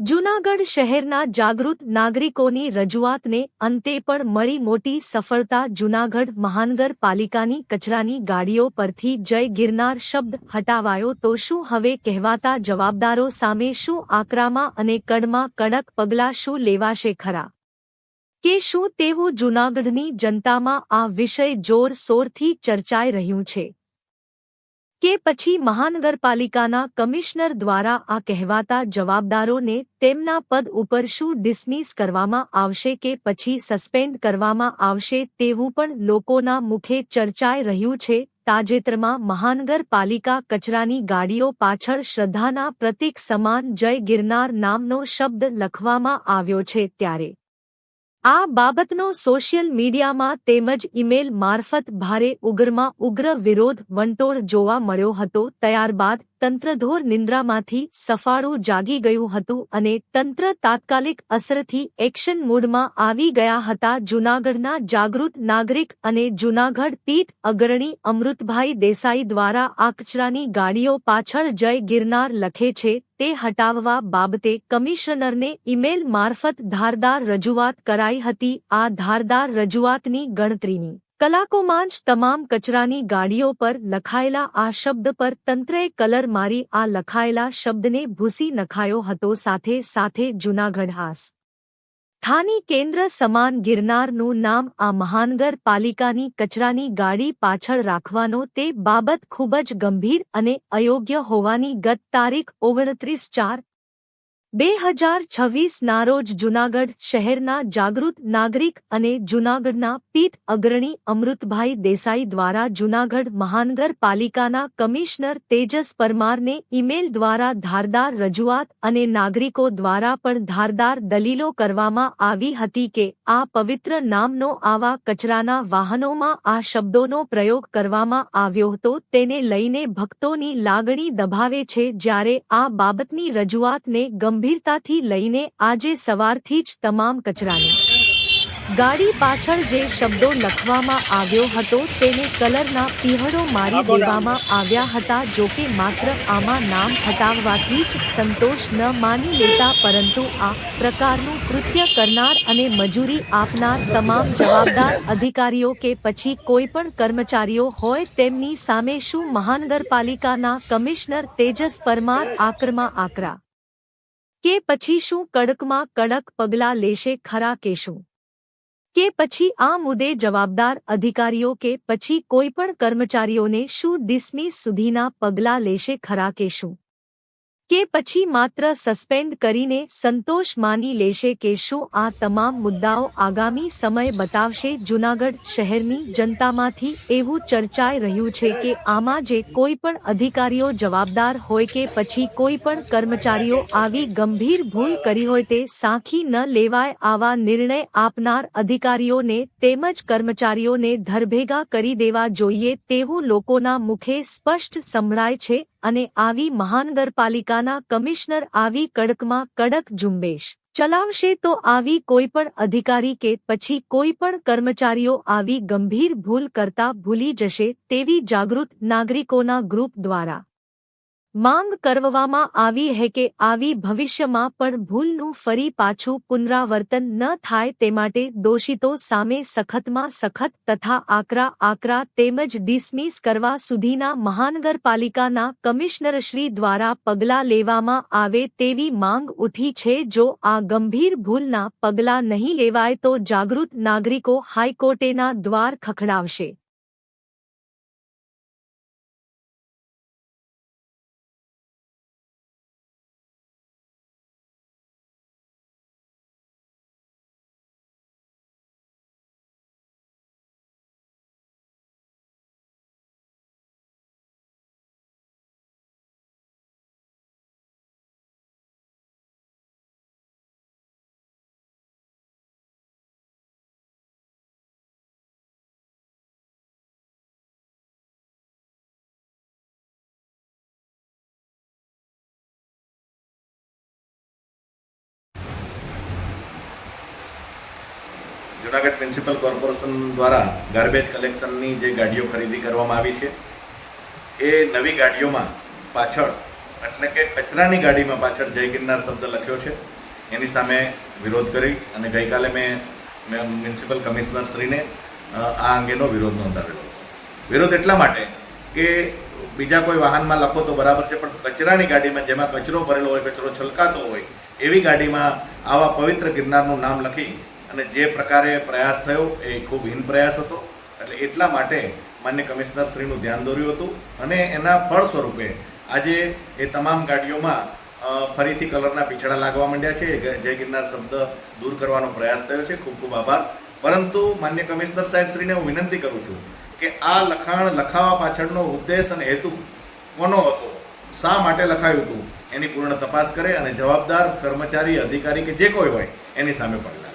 જૂનાગઢ શહેરના જાગૃત નાગરિકોની રજૂઆતને અંતે પણ મળી મોટી સફળતા। જૂનાગઢ મહાનગરપાલિકાની કચરાની ગાડીઓ પરથી જય ગિરનાર શબ્દ હટાવાયો તો શું હવે કહેવાતા જવાબદારો સામે શું આકરામાં અને કડમાં કડક પગલાં શું લેવાશે ખરા કે શું તેવું જૂનાગઢની જનતામાં આ વિષય જોરશોરથી ચર્ચાઈ રહ્યું છે કે પછી મહાનગરપાલિકાના કમિશનર દ્વારા આ કહેવાતા જવાબદારોને તેમના પદ ઉપર શું ડિસમિસ કરવામાં આવશે કે પછી સસ્પેન્ડ કરવામાં આવશે તેવું પણ લોકોના મુખે ચર્ચાઈ રહ્યું છે। તાજેતરમાં મહાનગરપાલિકા કચરાની ગાડીઓ પાછળ શ્રદ્ધાના પ્રતીક સમાન જય ગિરનાર નામનો શબ્દ લખવામાં આવ્યો છે ત્યારે આ બાબતનો સોશિયલ મીડિયામાં તેમજ ઈમેલ મારફત ભારે ઉગ્રમાં ઉગ્ર વિરોધ વંટોળ જોવા મળ્યો હતો। ત્યારબાદ તંત્રધોર નિંદ્રામાંથી સફાળું જાગી ગયું હતું અને તંત્ર તાત્કાલિક અસરથી એક્શન મૂડમાં આવી ગયા હતા। જૂનાગઢના જાગૃત નાગરિક અને જૂનાગઢ પીઠ અગ્રણી અમૃતભાઈ દેસાઈ દ્વારા આ કચરાની ગાડીઓ પાછળ જય ગિરનાર લખે છે તે હટાવવા બાબતે કમિશનરને ઈમેલ મારફત ધારદાર રજૂઆત કરાઈ હતી। આ ધારદાર રજૂઆતની ગણતરીની કલાકોમાં જ તમામ કચરાની ગાડીઓ પર લખાયેલા આ શબ્દ પર તંત્રએ કલર મારી આ લખાયેલા શબ્દને ભૂંસી નખાયો હતો। સાથે સાથે જૂનાગઢ સ્થાની કેન્દ્ર સમાન ગિરનારનું નામ આ મહાનગરપાલિકાની કચરાની ગાડી પાછળ રાખવાનો તે બાબત ખૂબ જ ગંભીર અને અયોગ્ય હોવાની ગત તારીખ 29/4/2026 ના રોજ જૂનાગઢ શહેરના જાગૃત નાગરિક અને જૂનાગઢના પીઠ અગ્રણી અમૃતભાઈ દેસાઈ દ્વારા જૂનાગઢ મહાનગરપાલિકાના કમિશનર તેજસ પરમારને ઈમેલ દ્વારા ધારદાર રજૂઆત અને નાગરિકો દ્વારા પણ ધારદાર દલીલો કરવામાં આવી હતી કે આ પવિત્ર નામનો આવા કચરાના વાહનોમાં આ શબ્દોનો પ્રયોગ કરવામાં આવ્યો હતો તેને લઈને ભક્તોની લાગણી દબાવે છે। જ્યારે આ બાબતની રજૂઆતને ગંભીરતાથી લઈને આજે સવારથી જ તમામ કચરાની ગાડી પાછળ જે શબ્દો લખવામાં આવ્યો હતો તેને કલરના પીહળો મારી દેવામાં આવ્યા હતા। જો કે માત્ર આમાં નામ હટાવવાથી જ સંતોષ ન માની લેતા પરંતુ આ પ્રકારનું કૃત્ય કરનાર અને મજૂરી આપનાર તમામ જવાબદાર અધિકારીઓ કે પછી કોઈ પણ કર્મચારીઓ હોય તેમની સામે શું મહાનગરપાલિકાના કમિશનર તેજસ પરમાર આકરમાં આકરા કે પછી શું કડકમાં કડક પગલાં લેશે ખરા કે શું કે પછી આ મુદ્દે જવાબદાર અધિકારીઓ કે પછી કોઈ પણ કર્મચારીઓને શું ડિસમિસ સુધીના પગલાં લેશે ખરા કે શું કે પછી માત્ર સસ્પેન્ડ કરીને સંતોષ માની લેશે કે શું આ તમામ મુદ્દાઓ આગામી સમય બતાવશે। જૂનાગઢ શહેરની જનતામાંથી એવું ચર્ચાઈ રહ્યું છે કે આમાં જે કોઈ પણ અધિકારીઓ જવાબદાર હોય કે પછી કોઈ પણ કર્મચારીઓ આવી ગંભીર ભૂલ કરી હોય તે સાંખી ન લેવાય। આવા નિર્ણય આપનાર અધિકારીઓને તેમજ કર્મચારીઓને ધરભેગા કરી દેવા જોઈએ તેવું લોકોના મુખે સ્પષ્ટ સંભળાય છે અને આવી મહાનગરપાલિકાના કમિશનર આવી કડકમાં કડક ઝુંબેશ ચલાવશે તો આવી કોઈ પણ અધિકારી કે પછી કોઈ પણ કર્મચારીઓ આવી ગંભીર ભૂલ કરતા ભૂલી જશે તેવી જાગૃત નાગરિકોના ગ્રુપ દ્વારા માંગ કરવામાં આવી है કે આવી ભવિષ્યમાં પણ ભૂલનું ફરી પાછું પુનરાવર્તન ન થાય તે માટે દોષિતો સામે સખતમાં સખત તથા આકરા તેમજ ડિસમિસ કરવા સુધીના મહાનગરપાલિકાના કમિશનરશ્રી દ્વારા પગલાં લેવામાં આવે તેવી માંગ ઉઠી છે। જો આ ગંભીર ભૂલના પગલાં નહીં લેવાય તો જાગૃત નાગરિકો હાઈકોર્ટેના દ્વાર ખખડાવશે। જૂનાગઢ મ્યુનિસિપલ કોર્પોરેશન દ્વારા ગાર્બેજ કલેક્શનની જે ગાડીઓ ખરીદી કરવામાં આવી છે એ નવી ગાડીઓમાં પાછળ એટલે કે કચરાની ગાડીમાં પાછળ જય ગિરનાર શબ્દ લખ્યો છે એની સામે વિરોધ કરી અને ગઈકાલે મેં મ્યુનિસિપલ કમિશનર શ્રીને આ અંગેનો વિરોધ નોંધાવેલો હતો. વિરોધ એટલા માટે કે બીજા કોઈ વાહનમાં લખો તો બરાબર છે, પણ કચરાની ગાડીમાં જેમાં કચરો ભરેલો હોય, કચરો છલકાતો હોય એવી ગાડીમાં આવા પવિત્ર ગિરનારનું નામ લખી અને જે પ્રકારે પ્રયાસ થયો એ ખૂબ હીન પ્રયાસ હતો. એટલે એટલા માટે માન્ય કમિશનર શ્રીનું ધ્યાન દોર્યું હતું અને એના ફળ સ્વરૂપે આજે એ તમામ ગાડીઓમાં ફરીથી કલરના પીછડા લાગવા માંડ્યા છે. જય ગિરનાર શબ્દ દૂર કરવાનો પ્રયાસ થયો છે. ખૂબ ખૂબ આભાર. પરંતુ માન્ય કમિશનર સાહેબ શ્રીને હું વિનંતી કરું છું કે આ લખાણ લખાવવા પાછળનો ઉદ્દેશ અને હેતુ કોનો હતો, શા માટે લખાયું હતું, એની પૂર્ણ તપાસ કરે અને જવાબદાર કર્મચારી, અધિકારી કે જે કોઈ હોય એની સામે પગલાં